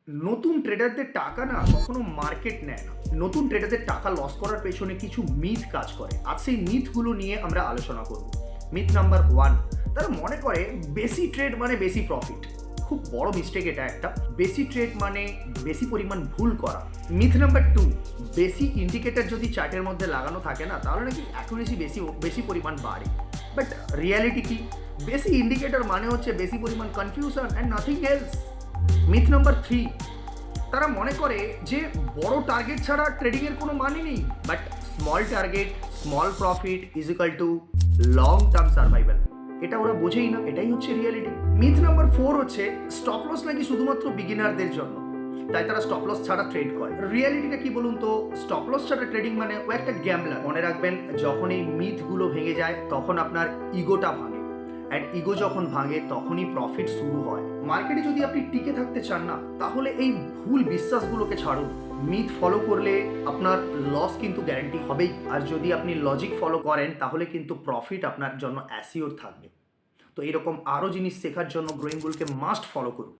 নতুন ট্রেডারদের টাকা না কখনো মার্কেট নেয় না। নতুন ট্রেডারদের টাকা লস করার পেছনে কিছু মিথ কাজ করে। আজ সেই মিথগুলো নিয়ে আমরা আলোচনা করব। মিথ নাম্বার 1, তারা মনে করে বেশি ট্রেড মানে বেশি প্রফিট। খুব বড় মিস্টেক এটা একটা। বেশি ট্রেড মানে বেশি পরিমাণ ভুল করা। মিথ নাম্বার 2, বেশি ইন্ডিকেটর যদি চার্টের মধ্যে লাগানো থাকে না তাহলে নাকি অ্যাকুরেসি বেশি পরিমাণ বাড়ে। বাট রিয়ালিটি কি? বেশি ইন্ডিকেটর মানে হচ্ছে বেশি পরিমাণ confusion and nothing else. Myth number 3, তারা মনে করে যে বড় টার্গেট ছাড়া ট্রেডিংয়ের কোনো মানে নেই। But small target, small profit is equal to long term survival. এটা ওরা বোঝেই না, এটাই হচ্ছে রিয়ালিটি। মিথ নাম্বার 4 হচ্ছে স্টপ লস নাকি শুধুমাত্র বিগিনারদের জন্য, তাই তারা স্টপ লস ছাড়া ট্রেড করে। রিয়ালিটিটা কি বলুন তো? স্টপ লস ছাড়া ট্রেডিং মানে ও একটা গ্যাম্বলার। মনে রাখবেন, যখন এই মিথগুলো ভেঙে যায় তখন আপনার ইগোটা ভাঙে, অ্যান্ড ইগো যখন ভাঙে তখনই প্রফিট শুরু হয়। মার্কেটে যদি আপনি টিকে থাকতে চান না, তাহলে এই ভুল বিশ্বাসগুলোকে ছাড়ুন। মিথ ফলো করলে আপনার লস কিন্তু গ্যারান্টি হবেই, আর যদি আপনি লজিক ফলো করেন তাহলে কিন্তু প্রফিট আপনার জন্য অ্যাসিওর থাকবে। তো এরকম আরও জিনিস শেখার জন্য গ্রোয়িং বুলকে মাস্ট ফলো করুন।